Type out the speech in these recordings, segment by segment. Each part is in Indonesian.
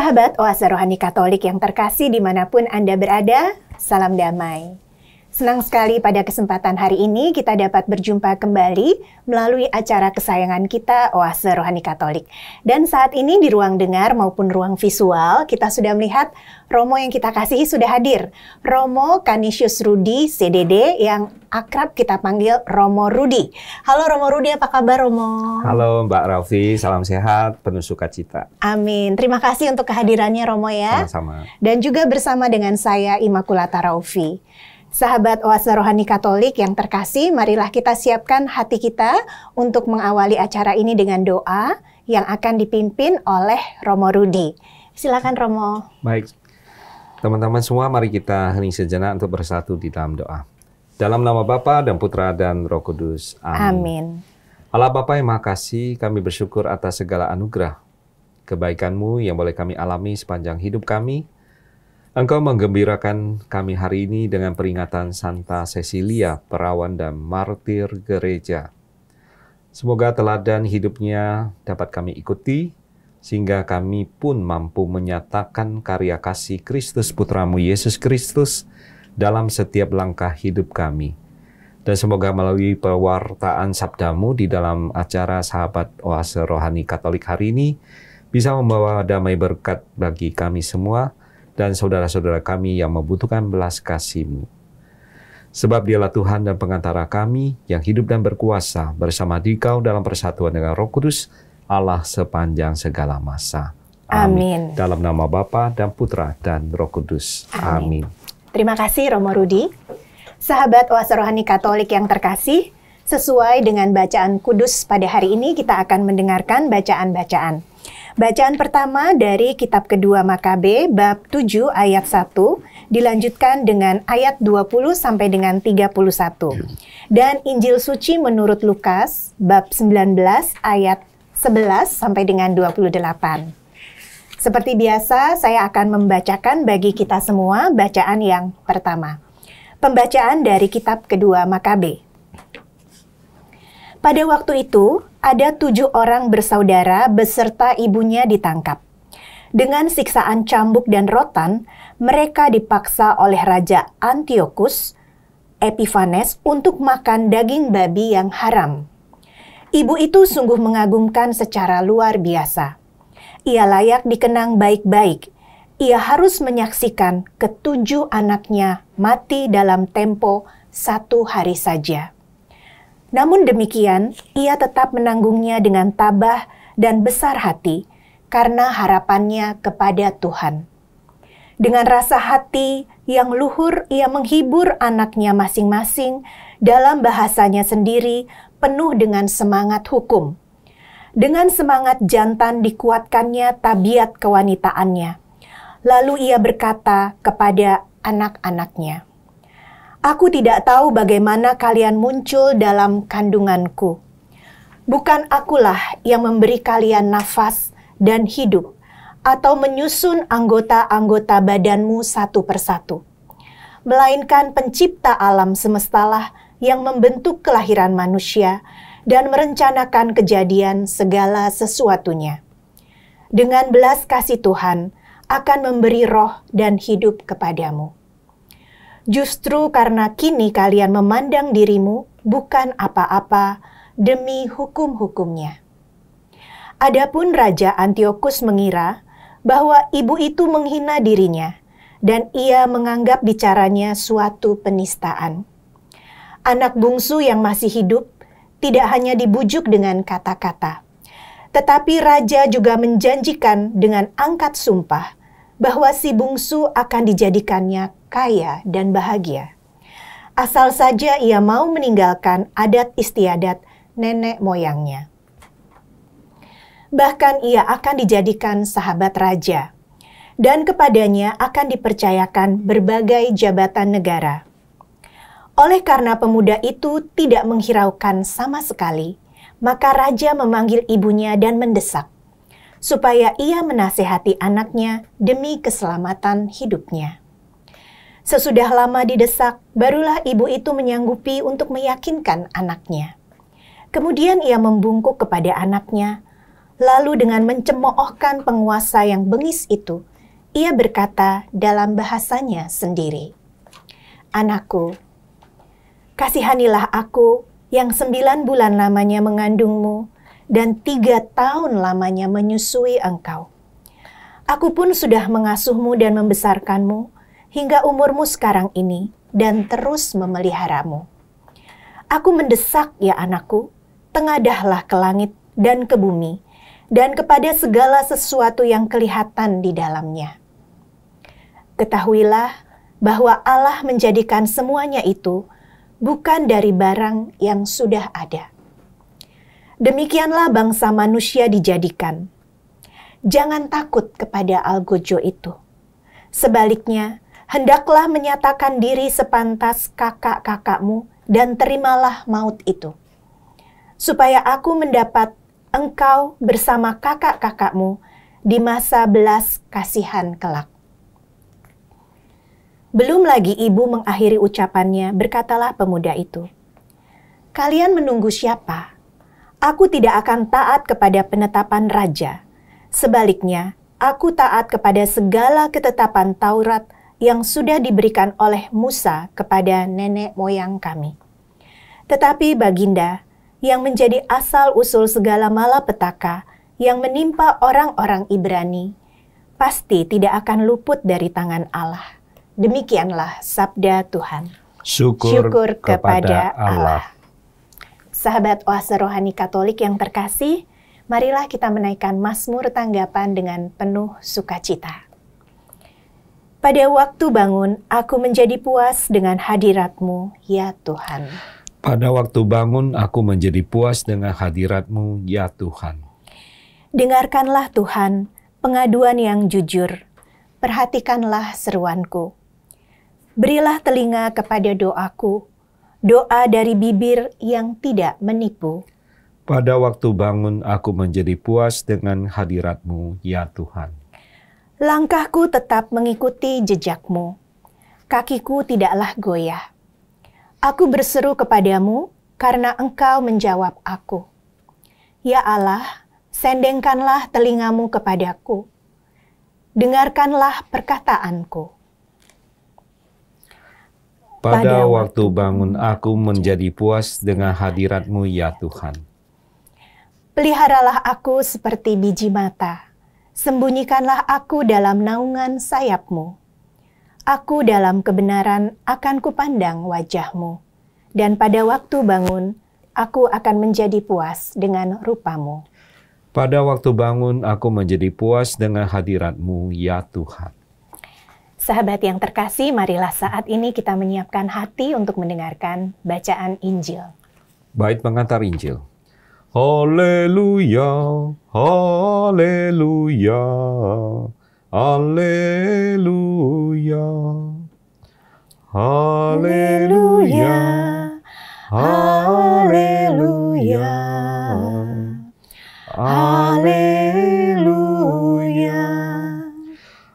Sahabat Oase Rohani Katolik yang terkasih dimanapun Anda berada, salam damai. Senang sekali pada kesempatan hari ini kita dapat berjumpa kembali melalui acara kesayangan kita Oase Rohani Katolik. Dan saat ini di ruang dengar maupun ruang visual kita sudah melihat Romo yang kita kasihi sudah hadir. Romo Canisius Rudi CDD yang akrab kita panggil Romo Rudi. Halo Romo Rudi, apa kabar Romo? Halo Mbak Raufi, salam sehat, penuh sukacita. Amin. Terima kasih untuk kehadirannya Romo ya. Sama-sama. Dan juga bersama dengan saya Immaculata Raufi. Sahabat Oase Rohani Katolik yang terkasih, marilah kita siapkan hati kita untuk mengawali acara ini dengan doa yang akan dipimpin oleh Romo Rudi. Silakan Romo. Baik, teman-teman semua, mari kita hening sejenak untuk bersatu di dalam doa. Dalam nama Bapa dan Putra dan Roh Kudus. Amin. Amin. Allah Bapa yang Maha Kasih, kami bersyukur atas segala anugerah, kebaikan-Mu yang boleh kami alami sepanjang hidup kami. Engkau menggembirakan kami hari ini dengan peringatan Santa Cecilia, perawan dan martir gereja. Semoga teladan hidupnya dapat kami ikuti, sehingga kami pun mampu menyatakan karya kasih Kristus Putramu Yesus Kristus dalam setiap langkah hidup kami. Dan semoga melalui pewartaan sabdamu di dalam acara Sahabat Oase Rohani Katolik hari ini, bisa membawa damai berkat bagi kami semua, dan saudara-saudara kami yang membutuhkan belas kasih-Mu. Sebab Dialah Tuhan dan pengantara kami yang hidup dan berkuasa bersama Dikau dalam persatuan dengan Roh Kudus, Allah sepanjang segala masa. Amin. Dalam nama Bapa dan Putra dan Roh Kudus. Amin. Terima kasih Romo Rudi. Sahabat Oase Rohani Katolik yang terkasih, sesuai dengan bacaan kudus pada hari ini kita akan mendengarkan bacaan-bacaan. Bacaan pertama dari kitab kedua Makabe bab 7 ayat 1 dilanjutkan dengan ayat 20 sampai dengan 31. Dan Injil suci menurut Lukas bab 19 ayat 11 sampai dengan 28. Seperti biasa saya akan membacakan bagi kita semua bacaan yang pertama. Pembacaan dari kitab kedua Makabe. Pada waktu itu, ada 7 orang bersaudara beserta ibunya ditangkap. Dengan siksaan cambuk dan rotan, mereka dipaksa oleh Raja Antiochus Epiphanes untuk makan daging babi yang haram. Ibu itu sungguh mengagumkan secara luar biasa. Ia layak dikenang baik-baik. Ia harus menyaksikan ke-7 anaknya mati dalam tempo 1 hari saja. Namun demikian, ia tetap menanggungnya dengan tabah dan besar hati karena harapannya kepada Tuhan. Dengan rasa hati yang luhur, ia menghibur anaknya masing-masing dalam bahasanya sendiri penuh dengan semangat hukum. Dengan semangat jantan dikuatkannya tabiat kewanitaannya. Lalu ia berkata kepada anak-anaknya, "Aku tidak tahu bagaimana kalian muncul dalam kandunganku. Bukan akulah yang memberi kalian nafas dan hidup, atau menyusun anggota-anggota badanmu satu persatu. Melainkan pencipta alam semestalah yang membentuk kelahiran manusia dan merencanakan kejadian segala sesuatunya. Dengan belas kasih Tuhan akan memberi roh dan hidup kepadamu. Justru karena kini kalian memandang dirimu bukan apa-apa demi hukum-hukumnya." Adapun Raja Antiochus mengira bahwa ibu itu menghina dirinya, dan ia menganggap bicaranya suatu penistaan. Anak bungsu yang masih hidup tidak hanya dibujuk dengan kata-kata, tetapi raja juga menjanjikan dengan angkat sumpah bahwa si bungsu akan dijadikannya kaya dan bahagia. Asal saja ia mau meninggalkan adat istiadat nenek moyangnya. Bahkan ia akan dijadikan sahabat raja, dan kepadanya akan dipercayakan berbagai jabatan negara. Oleh karena pemuda itu tidak menghiraukan sama sekali, maka raja memanggil ibunya dan mendesak, supaya ia menasehati anaknya demi keselamatan hidupnya. Sesudah lama didesak, barulah ibu itu menyanggupi untuk meyakinkan anaknya. Kemudian ia membungkuk kepada anaknya, Lalu dengan mencemoohkan penguasa yang bengis itu, ia berkata dalam bahasanya sendiri, "Anakku, kasihanilah aku yang 9 bulan lamanya mengandungmu dan 3 tahun lamanya menyusui engkau. Aku pun sudah mengasuhmu dan membesarkanmu hingga umurmu sekarang ini dan terus memeliharamu. Aku mendesak, ya anakku, tengadahlah ke langit dan ke bumi, dan kepada segala sesuatu yang kelihatan di dalamnya. Ketahuilah bahwa Allah menjadikan semuanya itu bukan dari barang yang sudah ada. Demikianlah bangsa manusia dijadikan. Jangan takut kepada algojo itu. Sebaliknya, hendaklah menyatakan diri sepantas kakak-kakakmu dan terimalah maut itu, supaya aku mendapat engkau bersama kakak-kakakmu di masa belas kasihan kelak." Belum lagi ibu mengakhiri ucapannya, berkatalah pemuda itu, "Kalian menunggu siapa? Aku tidak akan taat kepada penetapan raja. Sebaliknya, aku taat kepada segala ketetapan Taurat yang sudah diberikan oleh Musa kepada nenek moyang kami. Tetapi baginda, yang menjadi asal-usul segala malapetaka yang menimpa orang-orang Ibrani, pasti tidak akan luput dari tangan Allah." Demikianlah sabda Tuhan. Syukur kepada Allah. Sahabat Oase Rohani Katolik yang terkasih, marilah kita menaikkan Mazmur tanggapan dengan penuh sukacita. Pada waktu bangun, aku menjadi puas dengan hadirat-Mu, ya Tuhan. Pada waktu bangun, aku menjadi puas dengan hadirat-Mu, ya Tuhan. Dengarkanlah Tuhan, pengaduan yang jujur. Perhatikanlah seruanku. Berilah telinga kepada doaku, doa dari bibir yang tidak menipu. Pada waktu bangun, aku menjadi puas dengan hadirat-Mu, ya Tuhan. Langkahku tetap mengikuti jejak-Mu. Kakiku tidaklah goyah. Aku berseru kepadamu karena Engkau menjawab aku. Ya Allah, sendengkanlah telingamu kepadaku. Dengarkanlah perkataanku. Pada waktu bangun, aku menjadi puas dengan hadirat-Mu, ya Tuhan. Peliharalah aku seperti biji mata. Sembunyikanlah aku dalam naungan sayap-Mu. Aku dalam kebenaran akan kupandang wajah-Mu. Dan pada waktu bangun, aku akan menjadi puas dengan rupa-Mu. Pada waktu bangun, aku menjadi puas dengan hadirat-Mu, ya Tuhan. Sahabat yang terkasih, marilah saat ini kita menyiapkan hati untuk mendengarkan bacaan Injil. Bait pengantar Injil. Haleluya, haleluya, haleluya, haleluya, haleluya, haleluya.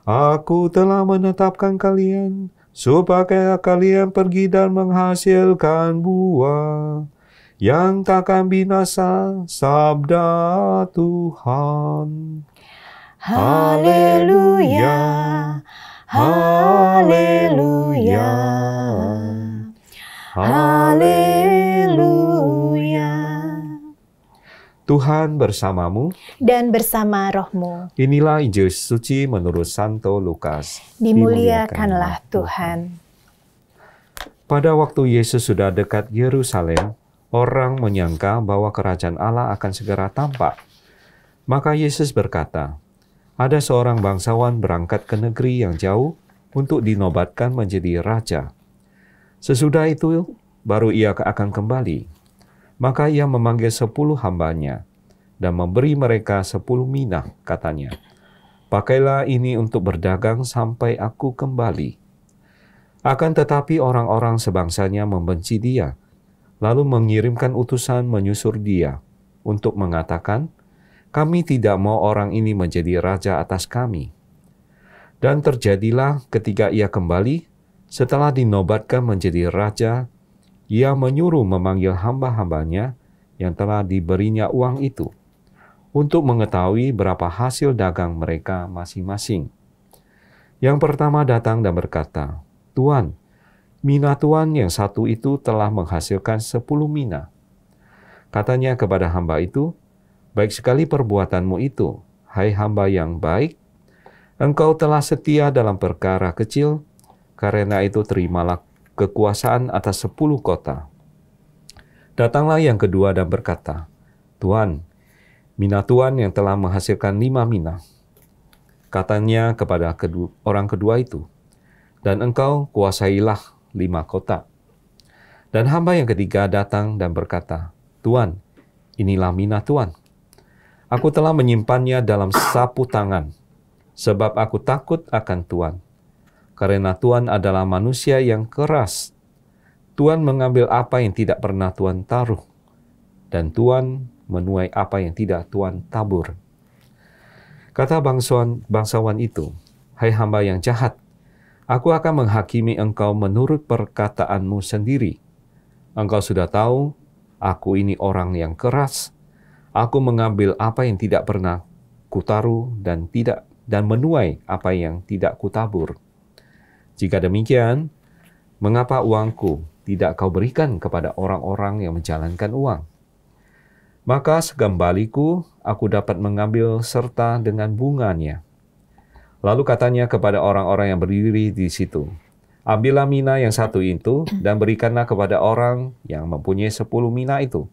Aku telah menetapkan kalian supaya kalian pergi dan menghasilkan buah yang takkan binasa, sabda Tuhan. Haleluya, haleluya, haleluya. Tuhan bersamamu Dan bersama rohmu. Inilah Injil suci menurut Santo Lukas. Dimuliakanlah Tuhan. Pada waktu Yesus sudah dekat Yerusalem, orang menyangka bahwa kerajaan Allah akan segera tampak. Maka Yesus berkata, ada seorang bangsawan berangkat ke negeri yang jauh untuk dinobatkan menjadi raja. Sesudah itu, baru ia akan kembali. Maka ia memanggil 10 hambanya dan memberi mereka 10 mina, katanya, pakailah ini untuk berdagang sampai aku kembali. Akan tetapi orang-orang sebangsanya membenci dia, lalu mengirimkan utusan menyusur dia untuk mengatakan, kami tidak mau orang ini menjadi raja atas kami. Dan terjadilah ketika ia kembali, setelah dinobatkan menjadi raja, ia menyuruh memanggil hamba-hambanya yang telah diberinya uang itu. untuk mengetahui berapa hasil dagang mereka masing-masing. Yang pertama datang dan berkata, "Tuan, mina tuan yang satu itu telah menghasilkan 10 mina." Katanya kepada hamba itu, "Baik sekali perbuatanmu itu, hai hamba yang baik. Engkau telah setia dalam perkara kecil, karena itu terimalah kekuasaan atas 10 kota." Datanglah yang kedua dan berkata, "Tuan, mina tuan yang telah menghasilkan 5 mina." Katanya kepada orang kedua itu, "Dan engkau kuasailah 5 kota." Dan hamba yang ketiga datang dan berkata, "Tuan, inilah mina tuan. Aku telah menyimpannya dalam sapu tangan, sebab aku takut akan Tuan. Karena Tuan adalah manusia yang keras. Tuan mengambil apa yang tidak pernah Tuan taruh, dan Tuan menuai apa yang tidak Tuan tabur." Kata bangsawan itu, "Hai hamba yang jahat, aku akan menghakimi engkau menurut perkataanmu sendiri. Engkau sudah tahu, aku ini orang yang keras. Aku mengambil apa yang tidak pernah kutaruh dan menuai apa yang tidak kutabur. Jika demikian, mengapa uangku tidak kau berikan kepada orang-orang yang menjalankan uang? Maka sekembaliku aku dapat mengambil serta dengan bunganya." Lalu katanya kepada orang-orang yang berdiri di situ, "Ambillah mina yang satu itu dan berikanlah kepada orang yang mempunyai 10 mina itu."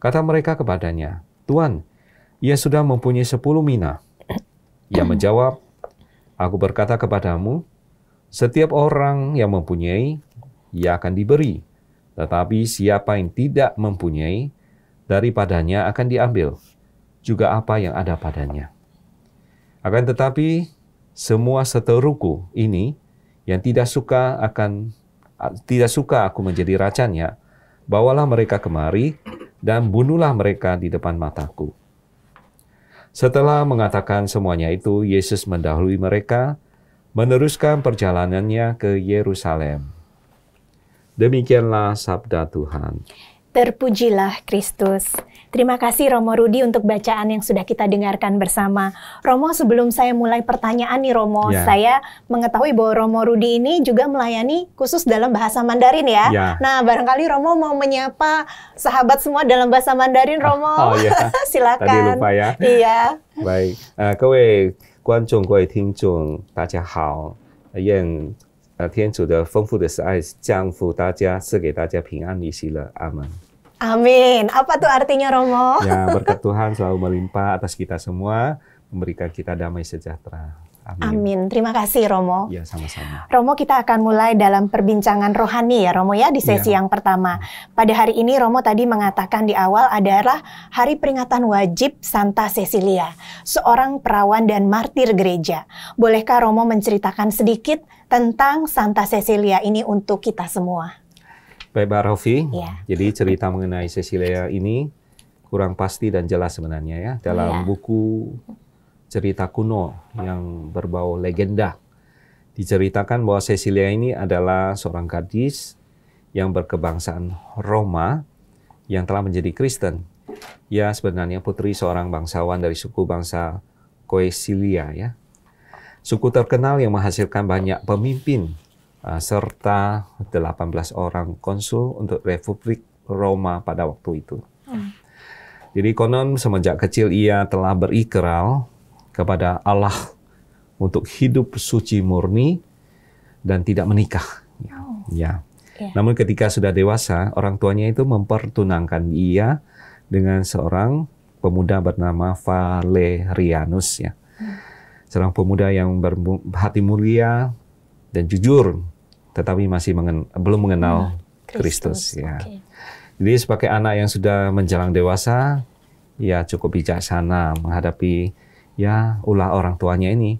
Kata mereka kepadanya, "Tuan, ia sudah mempunyai 10 mina." Ia menjawab, "Aku berkata kepadamu, setiap orang yang mempunyai, ia akan diberi. Tetapi siapa yang tidak mempunyai, daripadanya akan diambil juga apa yang ada padanya. Akan tetapi, semua seteruku ini yang tidak suka aku menjadi rajanya, bawalah mereka kemari dan bunuhlah mereka di depan mataku." Setelah mengatakan semuanya itu, Yesus mendahului mereka, meneruskan perjalanannya ke Yerusalem. Demikianlah sabda Tuhan. Terpujilah Kristus. Terima kasih Romo Rudi untuk bacaan yang sudah kita dengarkan bersama. Romo, sebelum saya mulai pertanyaan nih Romo, saya mengetahui bahwa Romo Rudi ini juga melayani khusus dalam bahasa Mandarin ya. Nah, barangkali Romo mau menyapa sahabat semua dalam bahasa Mandarin, Romo. Silakan. Tadi lupa ya. Iya. Baik, 各位观众、各位听众，大家好。愿天主的丰富的慈爱降福大家，赐给大家平安与喜乐。阿门。Amin. Apa tuh artinya, Romo? Ya, berkat Tuhan selalu melimpah atas kita semua, memberikan kita damai sejahtera. Amin. Amin. Terima kasih, Romo. Ya, sama-sama. Romo, kita akan mulai dalam perbincangan rohani ya, Romo ya, di sesi yang pertama. Pada hari ini, Romo tadi mengatakan di awal adalah hari peringatan wajib Santa Cecilia, seorang perawan dan martir gereja. Bolehkah Romo menceritakan sedikit tentang Santa Cecilia ini untuk kita semua? Baik, Mbak Rofi. Jadi cerita mengenai Cecilia ini kurang pasti dan jelas sebenarnya ya. Dalam buku cerita kuno yang berbau legenda, diceritakan bahwa Cecilia ini adalah seorang gadis yang berkebangsaan Roma yang telah menjadi Kristen. Ia sebenarnya putri seorang bangsawan dari suku bangsa Koesilia ya. Suku terkenal yang menghasilkan banyak pemimpin serta 18 orang konsul untuk Republik Roma pada waktu itu. Jadi konon semenjak kecil ia telah berikrar kepada Allah untuk hidup suci murni dan tidak menikah. Namun ketika sudah dewasa, orang tuanya itu mempertunangkan ia dengan seorang pemuda bernama Valerianus ya. Seorang pemuda yang berhati mulia dan jujur, tetapi masih belum mengenal Kristus. Ya. Jadi sebagai anak yang sudah menjelang dewasa, ia cukup bijaksana menghadapi ulah orang tuanya ini.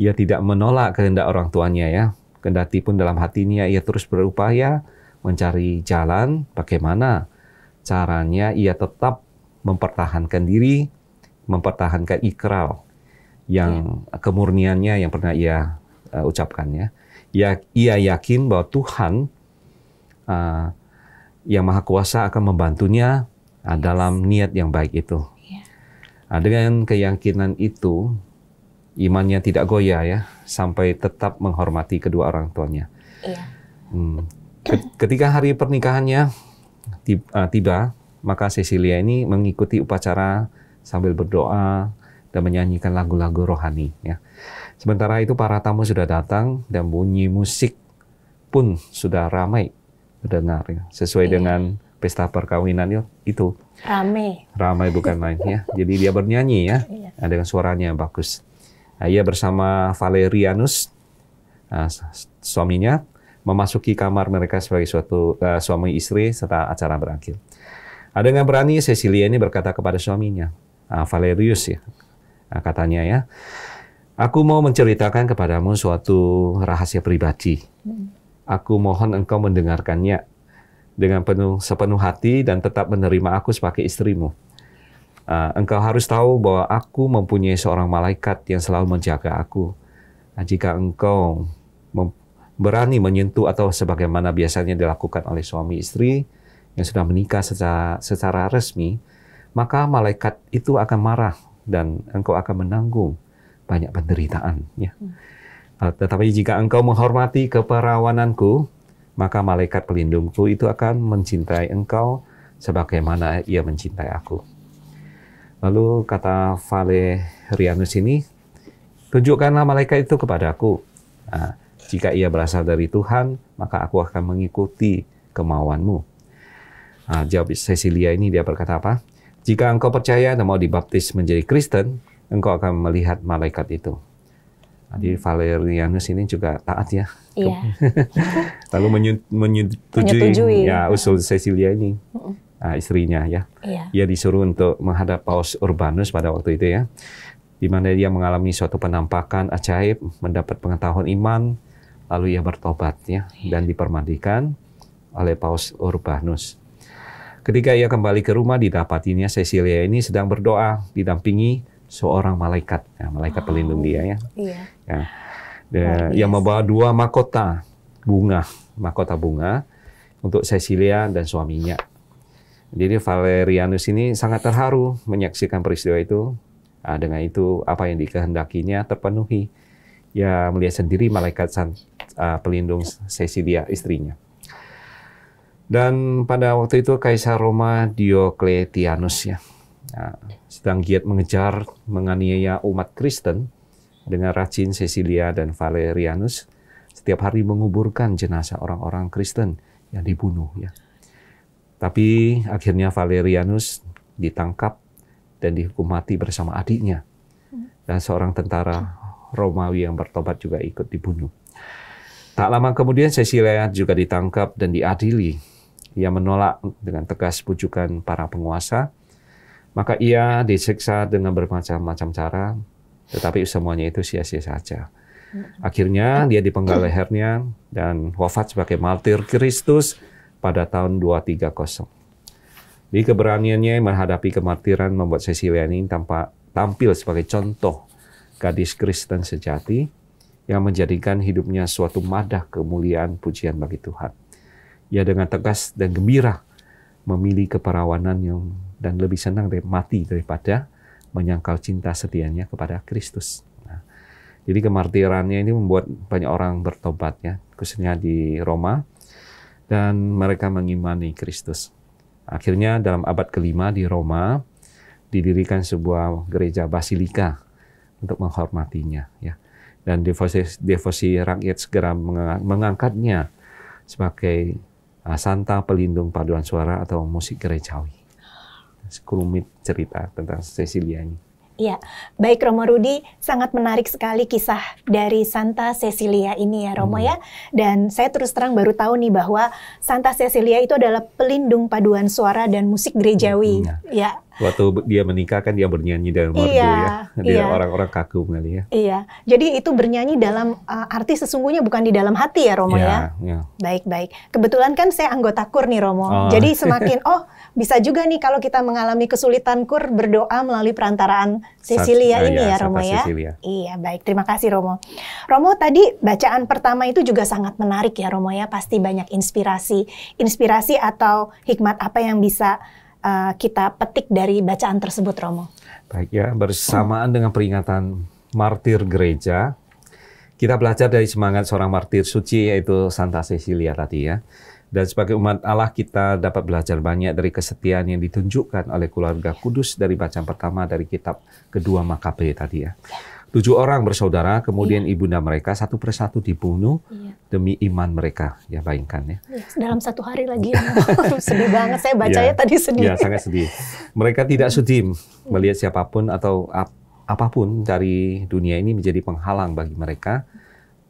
Ia tidak menolak kehendak orang tuanya ya. Kendati pun dalam hatinya ia terus berupaya mencari jalan bagaimana caranya ia tetap mempertahankan diri, mempertahankan ikrar yang kemurniannya yang pernah ia ucapkan ya. Ia yakin bahwa Tuhan yang Maha Kuasa akan membantunya dalam niat yang baik itu. Nah, dengan keyakinan itu, imannya tidak goyah ya, sampai tetap menghormati kedua orang tuanya. Iya. Ketika hari pernikahannya tiba, maka Cecilia ini mengikuti upacara sambil berdoa dan menyanyikan lagu-lagu rohani. Ya. Sementara itu para tamu sudah datang dan bunyi musik pun sudah ramai terdengar, ya. Sesuai dengan pesta perkawinan itu. Ramai bukan main ya. Jadi dia bernyanyi ya, dengan suaranya yang bagus. Nah, ia bersama Valerianus, suaminya, memasuki kamar mereka sebagai suatu suami istri setelah acara berakhir. Dengan berani Cecilia ini berkata kepada suaminya, Valerius ya, katanya ya, aku mau menceritakan kepadamu suatu rahasia pribadi. Aku mohon engkau mendengarkannya dengan sepenuh hati dan tetap menerima aku sebagai istrimu. Engkau harus tahu bahwa aku mempunyai seorang malaikat yang selalu menjaga aku. Jika engkau berani menyentuh atau sebagaimana biasanya dilakukan oleh suami istri yang sudah menikah secara resmi, maka malaikat itu akan marah dan engkau akan menanggung banyak penderitaan. Ya. Tetapi jika engkau menghormati keperawananku, maka malaikat pelindungku itu akan mencintai engkau sebagaimana ia mencintai aku. Lalu kata Valerianus ini, tunjukkanlah malaikat itu kepadaku. Jika ia berasal dari Tuhan, maka aku akan mengikuti kemauanmu. Jawab Cecilia ini, dia berkata apa? Jika engkau percaya dan mau dibaptis menjadi Kristen, engkau akan melihat malaikat itu. Jadi Valerianus ini juga taat ya. Iya. Lalu menyetujui ya usul Cecilia ini, istrinya ya. Iya. Ia disuruh untuk menghadap Paus Urbanus pada waktu itu ya, di mana dia mengalami suatu penampakan ajaib, mendapat pengetahuan iman, lalu ia bertobat ya dan dipermandikan oleh Paus Urbanus. Ketika ia kembali ke rumah, didapatinya Cecilia ini sedang berdoa didampingi seorang malaikat, malaikat pelindung dia ya. Iya. Yang membawa 2 mahkota bunga untuk Cecilia dan suaminya. Jadi Valerianus ini sangat terharu menyaksikan peristiwa itu. Dengan itu apa yang dikehendakinya terpenuhi. Ia melihat sendiri malaikat pelindung Cecilia istrinya. Dan pada waktu itu Kaisar Roma Diocletianus ya, sedang giat mengejar, menganiaya umat Kristen. Dengan rajin Cecilia dan Valerianus setiap hari menguburkan jenazah orang-orang Kristen yang dibunuh ya. Tapi akhirnya Valerianus ditangkap dan dihukum mati bersama adiknya. Dan seorang tentara Romawi yang bertobat juga ikut dibunuh. Tak lama kemudian Cecilia juga ditangkap dan diadili. Ia menolak dengan tegas bujukan para penguasa. Maka ia disiksa dengan bermacam-macam cara. Tetapi semuanya itu sia-sia saja. Akhirnya dia dipenggal lehernya dan wafat sebagai martir Kristus pada tahun 230. Di keberaniannya menghadapi kemartiran membuat Cecilia ini tampil sebagai contoh gadis Kristen sejati yang menjadikan hidupnya suatu madah kemuliaan pujian bagi Tuhan. Ia dengan tegas dan gembira memilih keperawanan dan lebih senang mati daripada menyangkal cinta setianya kepada Kristus. Jadi kemartirannya ini membuat banyak orang bertobat ya, khususnya di Roma, dan mereka mengimani Kristus. Akhirnya dalam abad ke-5 di Roma didirikan sebuah gereja basilika untuk menghormatinya ya. Dan devosi rakyat segera mengangkatnya sebagai santa pelindung paduan suara atau musik gerejawi. Sekelumit cerita tentang Cecilia ini. Iya, baik Romo Rudi, sangat menarik sekali kisah dari Santa Cecilia ini ya Romo ya. Dan saya terus terang baru tahu nih bahwa Santa Cecilia itu adalah pelindung paduan suara dan musik gerejawi. Ya. Waktu dia menikah kan dia bernyanyi dalam merdu ya. Dia orang-orang kagum kali ya. Iya, jadi itu bernyanyi dalam arti sesungguhnya bukan di dalam hati ya Romo ya. Baik-baik. Kebetulan kan saya anggota KUR nih Romo. Jadi semakin bisa juga nih kalau kita mengalami kesulitan KUR berdoa melalui perantaraan Cecilia ini ya Romo ya. Iya, baik. Terima kasih Romo. Romo tadi bacaan pertama itu juga sangat menarik ya Romo ya. Pasti banyak inspirasi atau hikmat apa yang bisa kita petik dari bacaan tersebut, Romo? Baik ya, bersamaan dengan peringatan martir gereja, kita belajar dari semangat seorang martir suci yaitu Santa Cecilia tadi ya. Dan sebagai umat Allah kita dapat belajar banyak dari kesetiaan yang ditunjukkan oleh keluarga kudus dari bacaan pertama dari kitab kedua Makabe tadi ya. 7 orang bersaudara, kemudian ibunda mereka satu persatu dibunuh demi iman mereka. Ya bayangkan ya. Dalam satu hari lagi. Sedih banget, saya bacanya tadi sedih. Ya, sangat sedih. Mereka tidak sudi melihat siapapun atau apapun dari dunia ini menjadi penghalang bagi mereka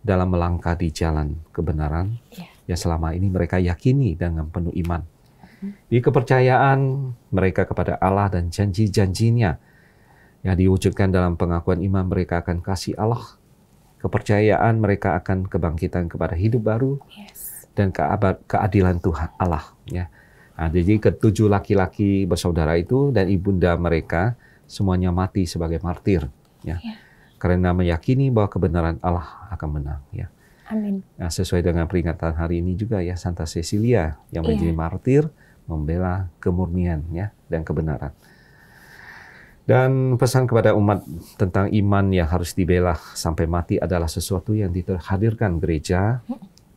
dalam melangkah di jalan kebenaran yang selama ini mereka yakini dengan penuh iman. Di kepercayaan mereka kepada Allah dan janji-janjinya yang diwujudkan dalam pengakuan iman mereka akan kasih Allah, kepercayaan mereka akan kebangkitan kepada hidup baru, dan keadilan Tuhan Allah. Ya. Nah, jadi ke-7 laki-laki bersaudara itu dan ibunda mereka semuanya mati sebagai martir. Ya. Karena meyakini bahwa kebenaran Allah akan menang. Ya. Amin. Nah, sesuai dengan peringatan hari ini juga ya, Santa Cecilia yang menjadi martir membela kemurnian ya dan kebenaran. Dan pesan kepada umat tentang iman yang harus dibela sampai mati adalah sesuatu yang dihadirkan gereja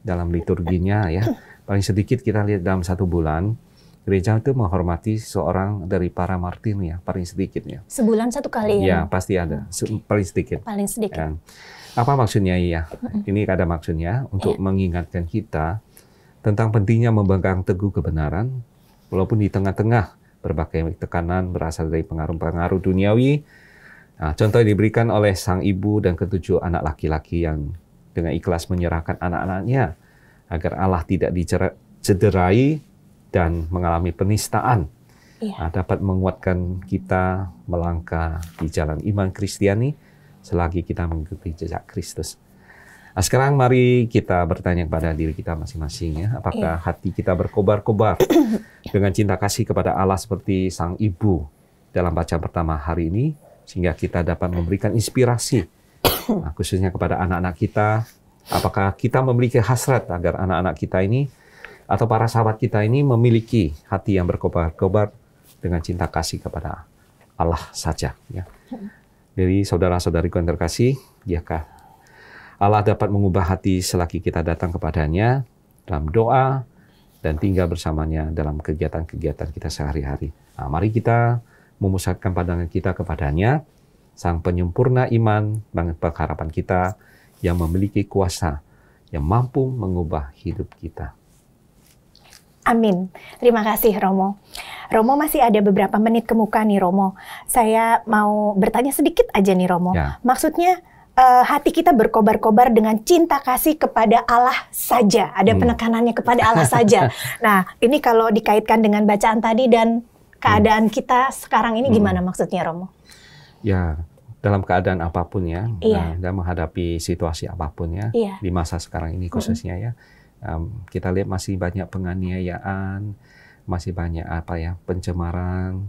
dalam liturginya ya. Paling sedikit kita lihat dalam 1 bulan gereja itu menghormati seorang dari para martirnya, paling sedikit ya. Sebulan 1 kali ya? Ya, pasti ada. Paling sedikit. Paling sedikit. Ya. Apa maksudnya ya? Ini ada maksudnya untuk mengingatkan kita tentang pentingnya memegang teguh kebenaran, walaupun di tengah-tengah berbagai tekanan berasal dari pengaruh-pengaruh duniawi. Nah, contoh yang diberikan oleh sang ibu dan ke-7 anak laki-laki yang dengan ikhlas menyerahkan anak-anaknya agar Allah tidak dicederai dan mengalami penistaan. Nah, dapat menguatkan kita melangkah di jalan iman Kristiani selagi kita mengikuti jejak Kristus. Nah, sekarang mari kita bertanya kepada diri kita masing-masing ya, apakah hati kita berkobar-kobar dengan cinta kasih kepada Allah seperti sang ibu dalam bacaan pertama hari ini, sehingga kita dapat memberikan inspirasi, nah, khususnya kepada anak-anak kita. Apakah kita memiliki hasrat agar anak-anak kita ini atau para sahabat kita ini memiliki hati yang berkobar-kobar dengan cinta kasih kepada Allah saja ya. Jadi saudara-saudariku yang terkasih, biarkah Allah dapat mengubah hati selagi kita datang kepadanya dalam doa dan tinggal bersamanya dalam kegiatan-kegiatan kita sehari-hari. Nah, mari kita memusatkan pandangan kita kepadanya, sang penyempurna iman dan pengharapan kita yang memiliki kuasa yang mampu mengubah hidup kita. Amin. Terima kasih Romo. Romo masih ada beberapa menit ke muka nih Romo. Saya mau bertanya sedikit aja nih Romo. Ya. Maksudnya hati kita berkobar-kobar dengan cinta kasih kepada Allah saja. Ada penekanannya kepada Allah saja. Nah, ini kalau dikaitkan dengan bacaan tadi dan keadaan kita sekarang ini gimana maksudnya Romo? Ya, dalam keadaan apapun ya, dan menghadapi situasi apapun ya, di masa sekarang ini khususnya ya. Kita lihat masih banyak penganiayaan, masih banyak pencemaran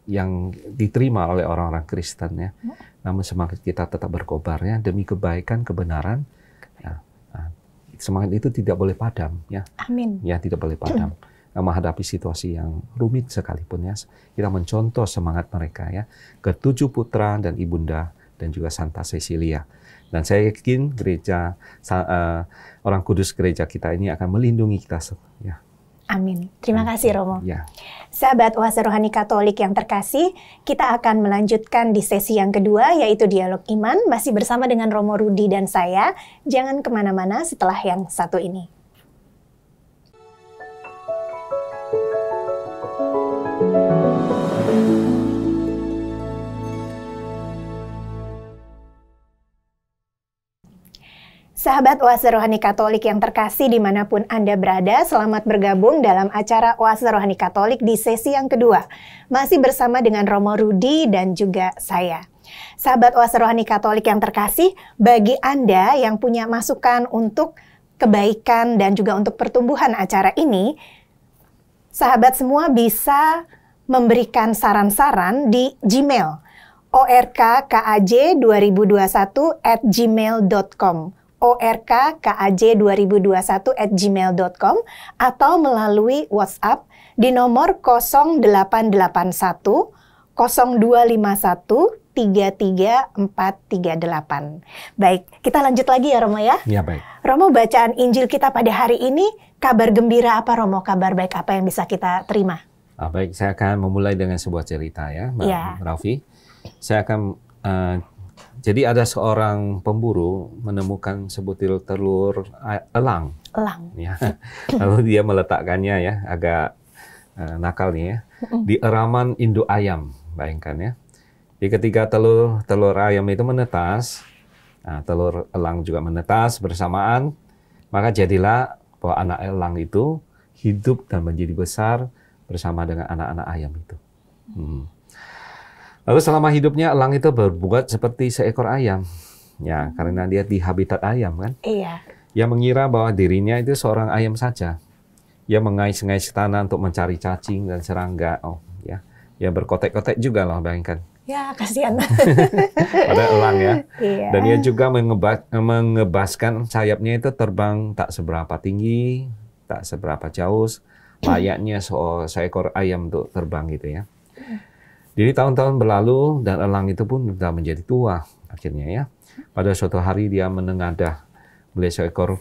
yang diterima oleh orang-orang Kristen ya. Namun semangat kita tetap berkobar ya demi kebaikan, kebenaran. Ya, semangat itu tidak boleh padam ya. Amin. Ya, tidak boleh padam. Menghadapi situasi yang rumit sekalipun ya, kita mencontoh semangat mereka ya. Ke-7 putra dan ibunda dan juga Santa Cecilia. Dan saya yakin gereja orang kudus gereja kita ini akan melindungi kita ya. Amin. Terima kasih Romo. Ya. Sahabat Oase Rohani Katolik yang terkasih, kita akan melanjutkan di sesi yang kedua yaitu Dialog Iman, masih bersama dengan Romo Rudi dan saya. Jangan kemana-mana setelah yang satu ini. Sahabat Oase Rohani Katolik yang terkasih dimanapun Anda berada, selamat bergabung dalam acara Oase Rohani Katolik di sesi yang kedua. Masih bersama dengan Romo Rudi dan juga saya. Sahabat Oase Rohani Katolik yang terkasih, bagi Anda yang punya masukan untuk kebaikan dan juga untuk pertumbuhan acara ini, sahabat semua bisa memberikan saran-saran di Gmail, orkkaj2021@gmail.com. orkkaj2021@gmail.com atau melalui WhatsApp di nomor 0881 0251 33438. Baik, kita lanjut lagi ya Romo ya. Ya, baik. Romo, bacaan Injil kita pada hari ini, kabar gembira apa Romo? Kabar baik apa yang bisa kita terima? Baik, saya akan memulai dengan sebuah cerita ya, Mbak Raffi. Saya akan jadi ada seorang pemburu menemukan sebutir telur elang. Elang. Ya. Lalu dia meletakkannya ya, agak nakal nih ya, di eraman induk ayam, bayangkan ya. Jadi ketika telur ayam itu menetas, telur elang juga menetas bersamaan, maka jadilah bahwa anak elang itu hidup dan menjadi besar bersama dengan anak-anak ayam itu. Lalu selama hidupnya elang itu berbuat seperti seekor ayam, ya karena dia di habitat ayam kan. Iya. Ia mengira bahwa dirinya itu seorang ayam saja. Ia mengais-ngais tanah untuk mencari cacing dan serangga. Ya berkotek-kotek juga lah, bayangkan. Ya, kasihan. Pada elang ya. Iya. Dan ia juga mengebaskan sayapnya itu terbang tak seberapa tinggi, tak seberapa jauh, layaknya seekor ayam untuk terbang gitu ya. Jadi tahun-tahun berlalu dan elang itu pun sudah menjadi tua akhirnya ya. Pada suatu hari dia menengadah melihat seekor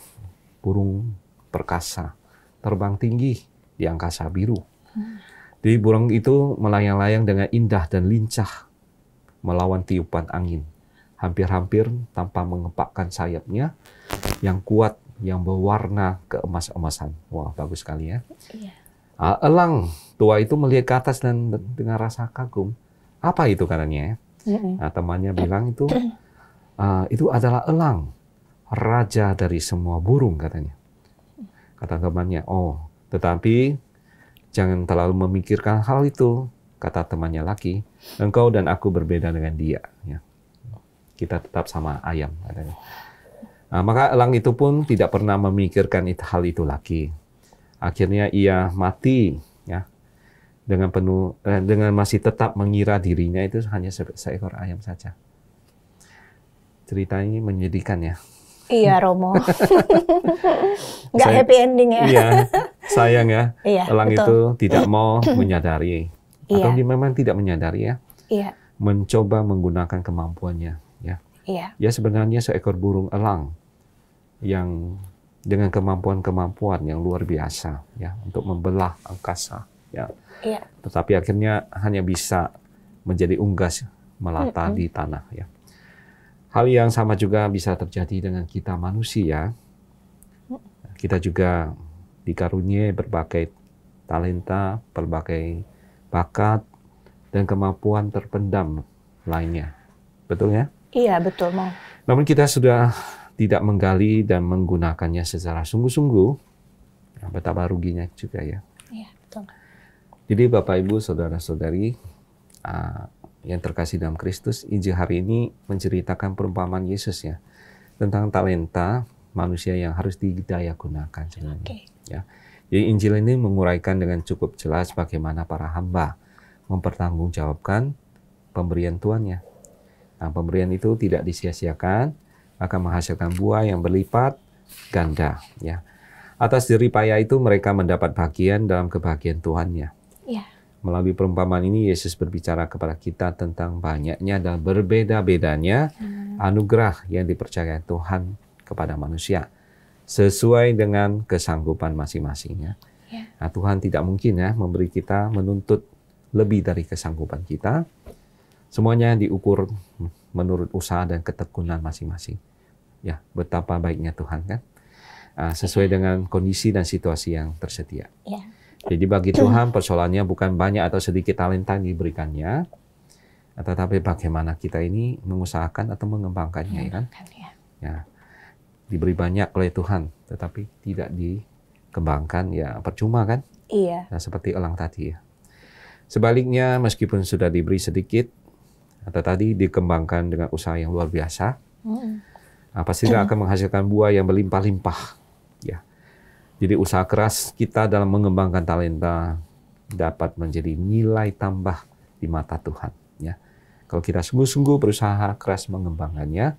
burung perkasa terbang tinggi di angkasa biru. Jadi burung itu melayang-layang dengan indah dan lincah melawan tiupan angin. Hampir-hampir tanpa mengepakkan sayapnya yang kuat, yang berwarna keemas-emasan. Wah, bagus sekali ya. Iya. Elang tua itu melihat ke atas dan dengan rasa kagum. Apa itu katanya ya? Nah, temannya bilang itu adalah elang, raja dari semua burung katanya. Kata temannya, tetapi jangan terlalu memikirkan hal itu. Kata temannya lagi, engkau dan aku berbeda dengan dia. Ya. Kita tetap sama ayam. Katanya. Maka elang itu pun tidak pernah memikirkan hal itu lagi. Akhirnya ia mati, ya, dengan masih tetap mengira dirinya itu hanya seekor ayam saja. Cerita ini menyedihkan ya. Iya Romo. Nggak happy ending ya. Iya, sayang ya. Iya, elang betul. itu tidak mau menyadari. Atau dia memang tidak menyadari ya. Iya. Mencoba menggunakan kemampuannya ya. Iya. Ya sebenarnya seekor burung elang yang dengan kemampuan-kemampuan yang luar biasa ya untuk membelah angkasa ya. Iya. Tetapi akhirnya hanya bisa menjadi unggas melata di tanah ya. Hal yang sama juga bisa terjadi dengan kita manusia. Kita juga dikaruniai berbagai talenta, berbagai bakat dan kemampuan terpendam lainnya. Betul ya? Iya, betul, Mang. Namun kita sudah tidak menggali dan menggunakannya secara sungguh-sungguh, betapa ruginya juga ya. Iya, betul. Jadi Bapak, Ibu, Saudara-saudari yang terkasih dalam Kristus, Injil hari ini menceritakan perumpamaan Yesus ya, tentang talenta manusia yang harus didayagunakan sebenarnya. Okay. Ya. Jadi Injil ini menguraikan dengan cukup jelas bagaimana para hamba mempertanggungjawabkan pemberian Tuannya. Nah, pemberian itu tidak disia-siakan, akan menghasilkan buah yang berlipat ganda. Ya. Atas jerih payah itu mereka mendapat bagian dalam kebahagiaan Tuhannya. Ya. Melalui perumpamaan ini Yesus berbicara kepada kita tentang banyaknya dan berbeda-bedanya anugerah yang dipercayakan Tuhan kepada manusia. Sesuai dengan kesanggupan masing-masingnya. Ya. Nah, Tuhan tidak mungkin ya memberi kita menuntut lebih dari kesanggupan kita. Semuanya diukur menurut usaha dan ketekunan masing-masing. Ya, betapa baiknya Tuhan kan. Sesuai dengan kondisi dan situasi yang tersedia. Ya. Jadi bagi Tuhan persoalannya bukan banyak atau sedikit talenta yang diberikannya, tetapi bagaimana kita ini mengusahakan atau mengembangkannya ya kan. Ya. Diberi banyak oleh Tuhan, tetapi tidak dikembangkan, ya percuma kan? Iya. Nah, seperti elang tadi ya. Sebaliknya, meskipun sudah diberi sedikit, atau tadi dikembangkan dengan usaha yang luar biasa, pastilah akan menghasilkan buah yang berlimpah-limpah. Ya. Jadi usaha keras kita dalam mengembangkan talenta dapat menjadi nilai tambah di mata Tuhan. Ya. Kalau kita sungguh-sungguh berusaha keras mengembangkannya,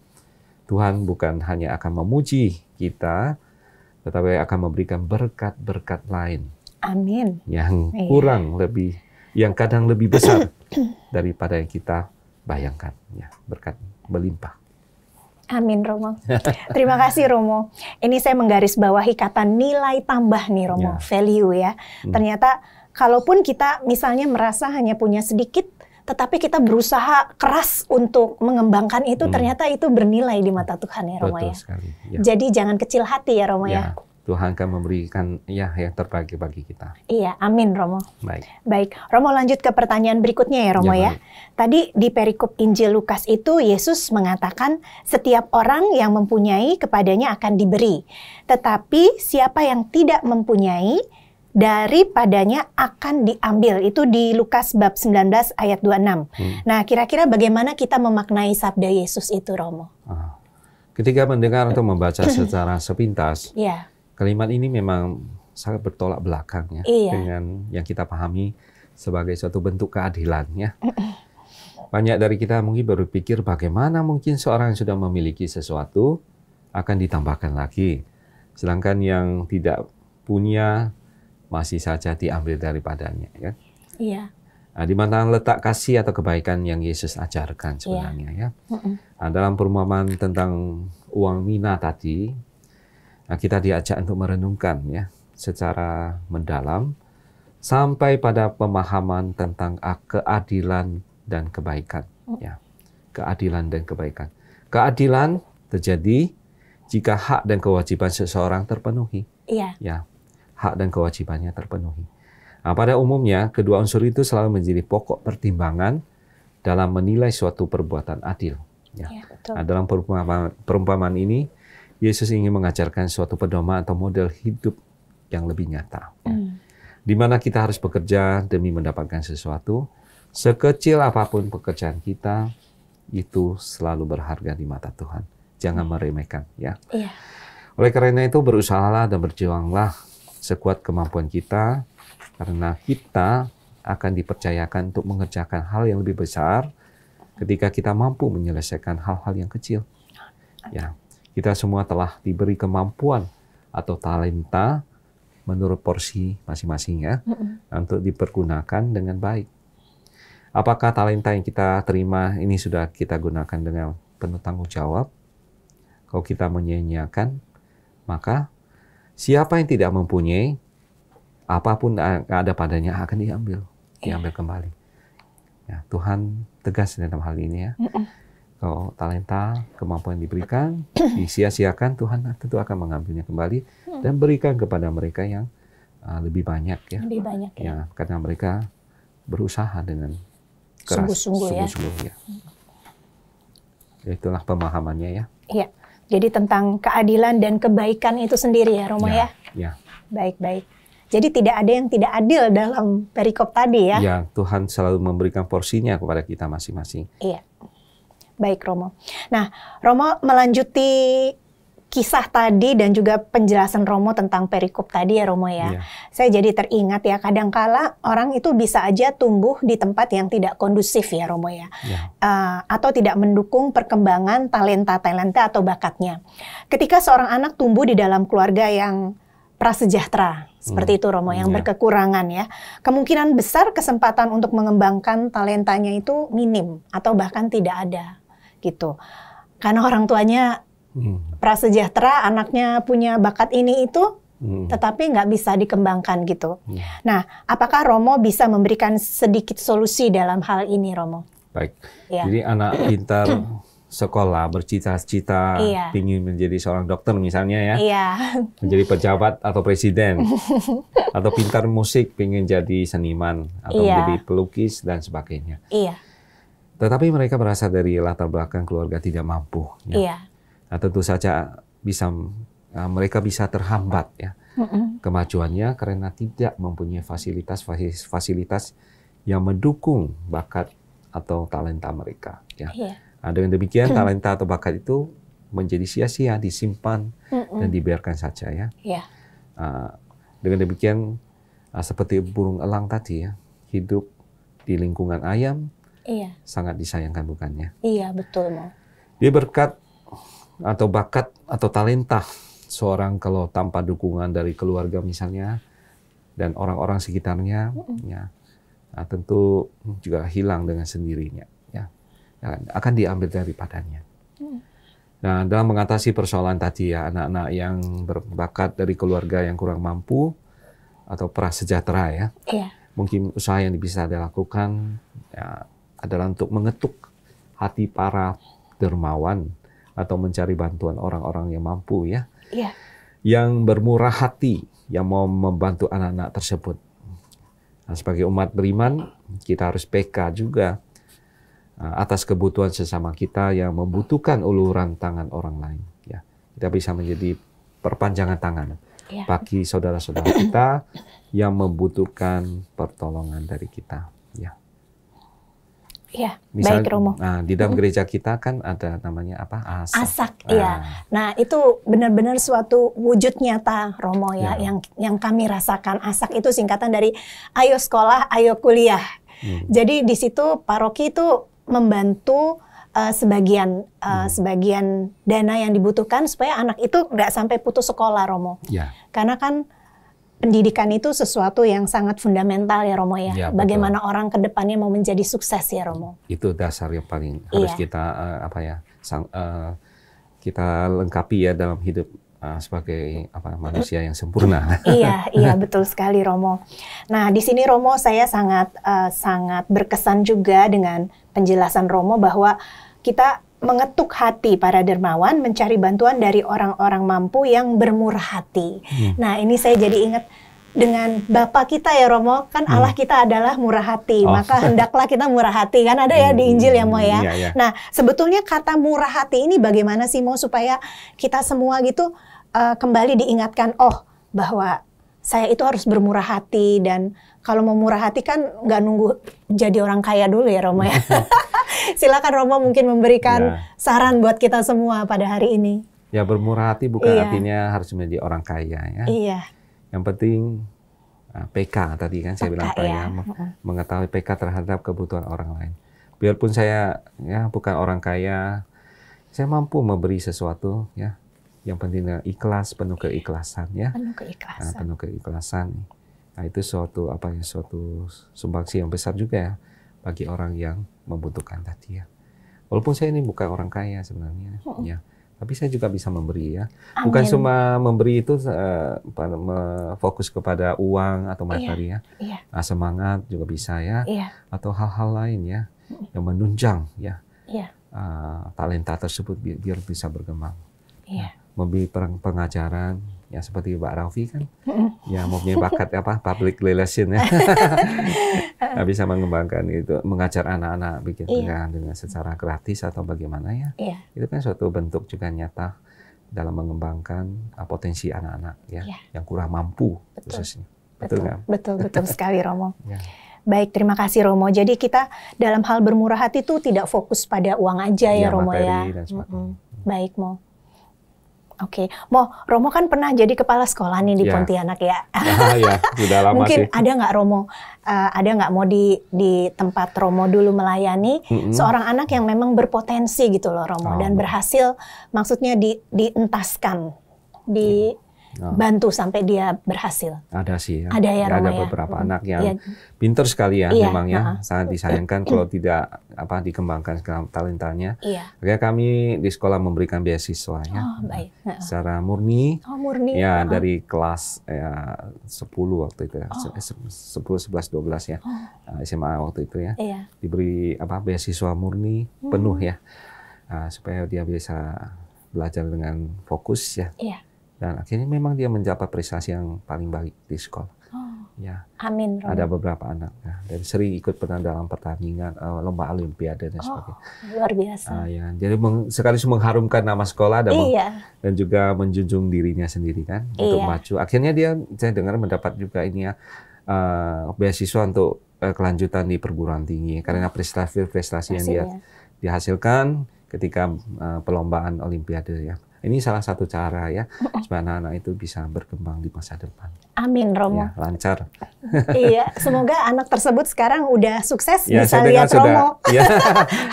Tuhan bukan hanya akan memuji kita, tetapi akan memberikan berkat-berkat lain. Amin. Yang kurang lebih, yang kadang lebih besar daripada yang kita bayangkan. Ya, berkat melimpah. Amin, Romo. Terima kasih, Romo. Ini saya menggarisbawahi kata nilai tambah nih, Romo. Value ya. Ternyata kalaupun kita misalnya merasa hanya punya sedikit, tetapi kita berusaha keras untuk mengembangkan itu, ternyata itu bernilai di mata Tuhan ya, Romo. Betul ya. sekali. Ya. Jadi jangan kecil hati ya, Romo ya. Tuhan akan memberikan yang terbaik bagi kita. Iya, amin, Romo. Baik. Romo lanjut ke pertanyaan berikutnya ya, Romo ya. Tadi di perikop Injil Lukas itu Yesus mengatakan setiap orang yang mempunyai kepadanya akan diberi. Tetapi siapa yang tidak mempunyai, daripadanya akan diambil. Itu di Lukas bab 19 ayat 26. Nah, kira-kira bagaimana kita memaknai sabda Yesus itu, Romo? Ketika mendengar atau membaca secara sepintas, kalimat ini memang sangat bertolak belakang ya, dengan yang kita pahami sebagai suatu bentuk keadilan ya. Banyak dari kita mungkin berpikir bagaimana mungkin seorang yang sudah memiliki sesuatu akan ditambahkan lagi, sedangkan yang tidak punya masih saja diambil daripadanya, kan? Iya. Nah, di mana letak kasih atau kebaikan yang Yesus ajarkan sebenarnya, ya? Nah, dalam perumpamaan tentang uang mina tadi, kita diajak untuk merenungkan ya secara mendalam sampai pada pemahaman tentang keadilan dan kebaikan, ya. Keadilan dan kebaikan. Keadilan terjadi jika hak dan kewajiban seseorang terpenuhi. Iya. Ya. Hak dan kewajibannya terpenuhi. Nah, pada umumnya, kedua unsur itu selalu menjadi pokok pertimbangan dalam menilai suatu perbuatan adil. Ya. Betul. Nah, dalam perumpamaan ini, Yesus ingin mengajarkan suatu pedoman atau model hidup yang lebih nyata. Ya. Di mana kita harus bekerja demi mendapatkan sesuatu, sekecil apapun pekerjaan kita, itu selalu berharga di mata Tuhan. Jangan meremehkan. Ya. Iya. Oleh karena itu, berusahalah dan berjuanglah sekuat kemampuan kita, karena kita akan dipercayakan untuk mengerjakan hal yang lebih besar ketika kita mampu menyelesaikan hal-hal yang kecil. Ya, kita semua telah diberi kemampuan atau talenta menurut porsi masing-masing ya, untuk dipergunakan dengan baik. Apakah talenta yang kita terima ini sudah kita gunakan dengan penuh tanggung jawab? Kalau kita menyia-nyiakan, maka siapa yang tidak mempunyai, apapun yang ada padanya akan diambil kembali. Ya, Tuhan tegas dalam hal ini ya. Kalau talenta, kemampuan diberikan, disia-siakan, Tuhan tentu akan mengambilnya kembali dan berikan kepada mereka yang lebih banyak ya. Lebih banyak ya. Karena mereka berusaha dengan keras, sungguh-sungguh ya. Itulah pemahamannya ya. Iya. Jadi tentang keadilan dan kebaikan itu sendiri ya, Romo ya? Ya. Baik-baik. Jadi tidak ada yang tidak adil dalam perikop tadi ya? Ya, Tuhan selalu memberikan porsinya kepada kita masing-masing. Iya. Baik, Romo. Nah, Romo melanjuti kisah tadi dan juga penjelasan Romo tentang perikop tadi ya, Romo ya. Saya jadi teringat ya, kadangkala orang itu bisa aja tumbuh di tempat yang tidak kondusif ya, Romo ya. Atau tidak mendukung perkembangan talenta-talenta atau bakatnya. Ketika seorang anak tumbuh di dalam keluarga yang prasejahtera, seperti itu Romo, yang berkekurangan ya, kemungkinan besar kesempatan untuk mengembangkan talentanya itu minim atau bahkan tidak ada gitu. Karena orang tuanya prasejahtera, anaknya punya bakat ini itu, tetapi nggak bisa dikembangkan gitu. Nah, apakah Romo bisa memberikan sedikit solusi dalam hal ini, Romo? Baik. Jadi anak pintar sekolah, bercita-cita, ingin menjadi seorang dokter misalnya ya, menjadi pejabat atau presiden, atau pintar musik, ingin jadi seniman, atau menjadi pelukis dan sebagainya. Tetapi mereka berasal dari latar belakang keluarga tidak mampu. Nah, tentu saja mereka bisa terhambat ya kemajuannya karena tidak mempunyai fasilitas yang mendukung bakat atau talenta mereka. Ya. Nah, dengan demikian talenta atau bakat itu menjadi sia-sia, disimpan dan dibiarkan saja ya. Dengan demikian seperti burung elang tadi ya, hidup di lingkungan ayam sangat disayangkan bukannya? Iya betul, Mo. Dia berkat atau bakat atau talenta seorang kalau tanpa dukungan dari keluarga misalnya dan orang-orang sekitarnya, ya, nah, tentu juga hilang dengan sendirinya, ya, akan diambil daripadanya. Nah, dalam mengatasi persoalan tadi ya, anak-anak yang berbakat dari keluarga yang kurang mampu atau prasejahtera ya, mungkin usaha yang bisa dilakukan ya, adalah untuk mengetuk hati para dermawan atau mencari bantuan orang-orang yang mampu ya, yang bermurah hati, yang mau membantu anak-anak tersebut. Nah, sebagai umat beriman, kita harus peka juga atas kebutuhan sesama kita yang membutuhkan uluran tangan orang lain. Ya, kita bisa menjadi perpanjangan tangan bagi saudara-saudara kita yang membutuhkan pertolongan dari kita. Ya. Iya, Misal, baik Romo. Nah, di dalam gereja kita kan ada namanya apa? Asak. Asak, iya. Nah, itu benar-benar suatu wujud nyata Romo ya, yang kami rasakan. Asak itu singkatan dari ayo sekolah, ayo kuliah. Jadi di situ paroki itu membantu sebagian dana yang dibutuhkan supaya anak itu nggak sampai putus sekolah, Romo. Ya. Karena kan pendidikan itu sesuatu yang sangat fundamental ya Romo ya. Ya, bagaimana orang ke depannya mau menjadi sukses ya Romo. Itu dasar yang paling harus kita kita lengkapi ya dalam hidup sebagai manusia yang sempurna. Iya betul sekali Romo. Nah di sini Romo saya sangat berkesan juga dengan penjelasan Romo bahwa kita mengetuk hati para dermawan, mencari bantuan dari orang-orang mampu yang bermurah hati. Nah ini saya jadi ingat dengan Bapa kita ya Romo, kan Allah kita adalah murah hati, maka hendaklah kita murah hati, kan ada ya di Injil ya Mo ya. Nah sebetulnya kata murah hati ini bagaimana sih Mo supaya kita semua gitu kembali diingatkan, bahwa saya itu harus bermurah hati, dan kalau mau murah hati kan nggak nunggu jadi orang kaya dulu ya Romo ya. Silakan Romo mungkin memberikan saran buat kita semua pada hari ini. Ya bermurah hati bukan artinya harus menjadi orang kaya ya. Yang penting PK tadi kan saya bilang mengetahui PK terhadap kebutuhan orang lain. Biarpun saya ya bukan orang kaya, saya mampu memberi sesuatu ya. Yang penting ikhlas, penuh keikhlasan ya. Penuh keikhlasan. Nah itu suatu sumbangsi yang besar juga ya bagi orang yang membutuhkan tadi ya. Walaupun saya ini bukan orang kaya sebenarnya ya, tapi saya juga bisa memberi ya. Bukan cuma memberi itu fokus kepada uang atau materi ya. Nah, semangat juga bisa ya. Atau hal-hal lain ya yang menunjang ya. Talenta tersebut biar bisa berkembang. Memberi pengajaran ya seperti Mbak Raufi kan, ya mempunyai bakat public relation ya, bisa mengembangkan itu, mengajar anak-anak bikin dengan secara gratis atau bagaimana ya, itu kan suatu bentuk juga nyata dalam mengembangkan potensi anak-anak ya, yang kurang mampu khususnya. Betul sekali Romo. Baik, terima kasih Romo. Jadi kita dalam hal bermurah hati itu tidak fokus pada uang aja ya Romo ya. Baik Mo. Oke, Romo kan pernah jadi kepala sekolah nih di Pontianak ya. Ya, sudah lama mungkin sih. Ada nggak Romo, di tempat Romo dulu melayani seorang anak yang memang berpotensi gitu loh Romo, dan berhasil, maksudnya dientaskan, bantu sampai dia berhasil. Ada sih ya. Ada ya Romo ada beberapa anak yang pintar sekali ya memang ya, sangat disayangkan kalau tidak dikembangkan talentanya. Makanya kami di sekolah memberikan beasiswa ya. Secara murni. Ya dari kelas 10 waktu itu ya. 10, 11, 12 ya. SMA waktu itu ya. Diberi beasiswa murni penuh ya. Supaya dia bisa belajar dengan fokus ya. Dan akhirnya memang dia mencapai prestasi yang paling baik di sekolah. Ya. Amin. Romo. Ada beberapa anak dan sering ikut pernah dalam pertandingan lomba olimpiade dan sebagainya. Luar biasa. Ya. Jadi sekaligus mengharumkan nama sekolah dan juga menjunjung dirinya sendiri kan untuk maju. Akhirnya saya dengar mendapat juga ini ya beasiswa untuk kelanjutan di perguruan tinggi karena prestasi yang dia dihasilkan ketika perlombaan olimpiade ya. Ini salah satu cara ya, supaya anak-anak itu bisa berkembang di masa depan. Amin, Romo. Ya, lancar. Iya, semoga anak tersebut sekarang udah sukses, Ya, bisa saya dengar lihat Romo ya.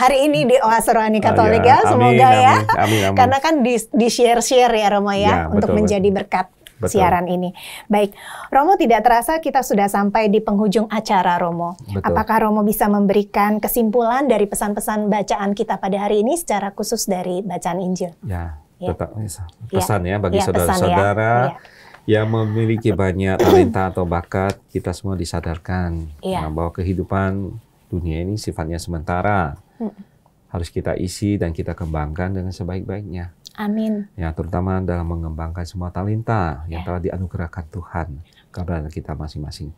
hari ini di Oase Rohani Katolik ya. ya, semoga Amin, ya. amin. Karena kan di share-share ya Romo ya, untuk betul, menjadi berkat betul. siaran ini. Baik, Romo, tidak terasa kita sudah sampai di penghujung acara, Romo. Betul. Apakah Romo bisa memberikan kesimpulan dari pesan-pesan bacaan kita pada hari ini secara khusus dari bacaan Injil? Ya, Ya. tetap pesan ya bagi Ya, pesan saudara-saudara ya. yang memiliki banyak talenta atau bakat, kita semua disadarkan bahwa kehidupan dunia ini sifatnya sementara. Harus kita isi dan kita kembangkan dengan sebaik-baiknya. Amin. Ya, terutama dalam mengembangkan semua talenta yang telah dianugerahkan Tuhan kepada kita masing-masing.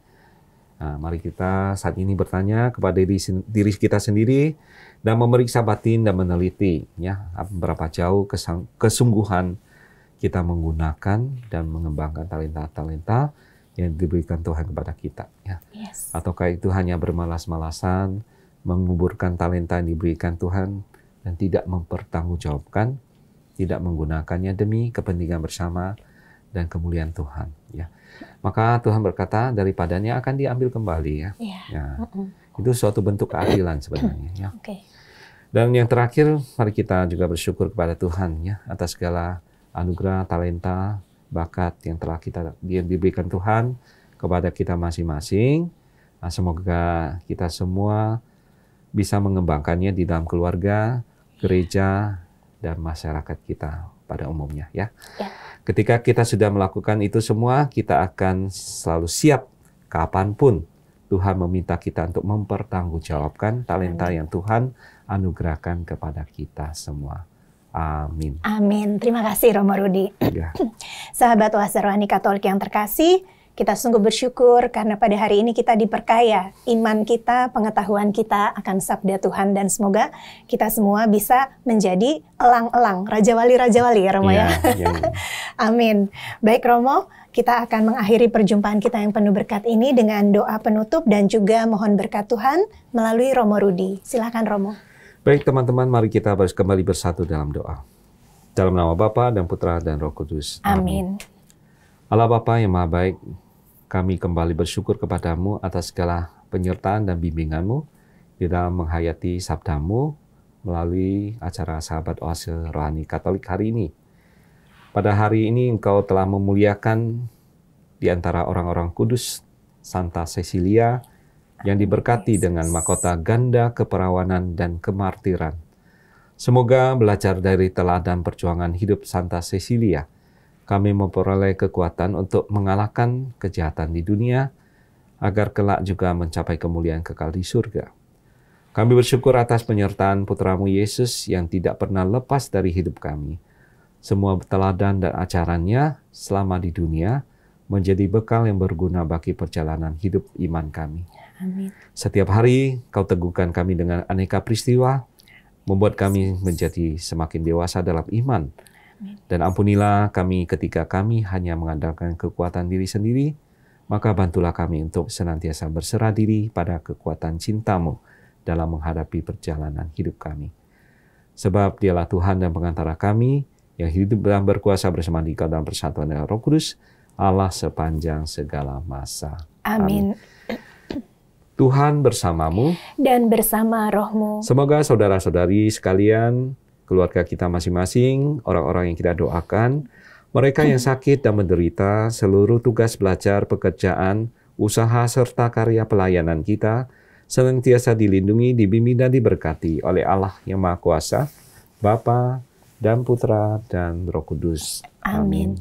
Nah, mari kita saat ini bertanya kepada diri kita sendiri dan memeriksa batin dan meneliti ya berapa jauh kesungguhan kita menggunakan dan mengembangkan talenta-talenta yang diberikan Tuhan kepada kita ya. Yes. Ataukah itu hanya bermalas-malasan menguburkan talenta yang diberikan Tuhan dan tidak mempertanggungjawabkan, tidak menggunakannya demi kepentingan bersama dan kemuliaan Tuhan ya. Maka Tuhan berkata daripadanya akan diambil kembali ya. Ya. Itu suatu bentuk keadilan sebenarnya ya. Dan yang terakhir, mari kita juga bersyukur kepada Tuhan ya atas segala anugerah, talenta, bakat yang telah diberikan Tuhan kepada kita masing-masing. Nah, semoga kita semua bisa mengembangkannya di dalam keluarga, gereja, dan masyarakat kita pada umumnya ya. Ketika kita sudah melakukan itu semua, kita akan selalu siap kapanpun Tuhan meminta kita untuk mempertanggungjawabkan talenta yang Tuhan anugerahkan kepada kita semua. Amin. Amin. Terima kasih Romo Rudi. Ya. Sahabat Oase Rohani Katolik yang terkasih, kita sungguh bersyukur karena pada hari ini kita diperkaya iman kita, pengetahuan kita akan sabda Tuhan, dan semoga kita semua bisa menjadi elang-elang, raja wali ya Romo ya. Amin. Baik Romo, kita akan mengakhiri perjumpaan kita yang penuh berkat ini dengan doa penutup dan juga mohon berkat Tuhan melalui Romo Rudi. Silakan Romo. Baik teman-teman, mari kita kembali bersatu dalam doa. Dalam nama Bapa dan Putra dan Roh Kudus. Amin. Allah Bapa yang Maha Baik, kami kembali bersyukur kepadamu atas segala penyertaan dan bimbinganmu di dalam menghayati sabdamu melalui acara Sahabat Oase Rohani Katolik hari ini. Pada hari ini Engkau telah memuliakan di antara orang-orang kudus Santa Cecilia yang diberkati dengan mahkota ganda keperawanan dan kemartiran. Semoga belajar dari teladan perjuangan hidup Santa Cecilia, kami memperoleh kekuatan untuk mengalahkan kejahatan di dunia, agar kelak juga mencapai kemuliaan kekal di surga. Kami bersyukur atas penyertaan Putramu Yesus yang tidak pernah lepas dari hidup kami. Semua teladan dan ajarannya selama di dunia menjadi bekal yang berguna bagi perjalanan hidup iman kami. Amin. Setiap hari Kau teguhkan kami dengan aneka peristiwa, membuat kami menjadi semakin dewasa dalam iman. Dan ampunilah kami ketika kami hanya mengandalkan kekuatan diri sendiri, maka bantulah kami untuk senantiasa berserah diri pada kekuatan cinta-Mu dalam menghadapi perjalanan hidup kami. Sebab Dialah Tuhan dan pengantara kami, yang hidup dan berkuasa bersama Dikau dalam persatuan dengan Roh Kudus, Allah sepanjang segala masa. Amin. Tuhan bersamamu dan bersama rohmu. Semoga saudara-saudari sekalian, keluarga kita masing-masing, orang-orang yang kita doakan, mereka yang sakit dan menderita, seluruh tugas belajar, pekerjaan, usaha, serta karya pelayanan kita, senantiasa dilindungi, dibimbing, dan diberkati oleh Allah yang Maha Kuasa, Bapa dan Putra dan Roh Kudus. Amin.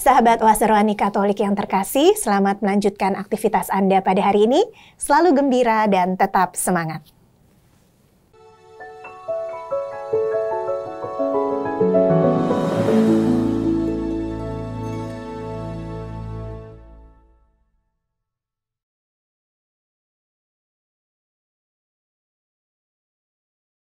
Sahabat Oase Rohani Katolik yang terkasih, selamat melanjutkan aktivitas Anda pada hari ini. Selalu gembira dan tetap semangat.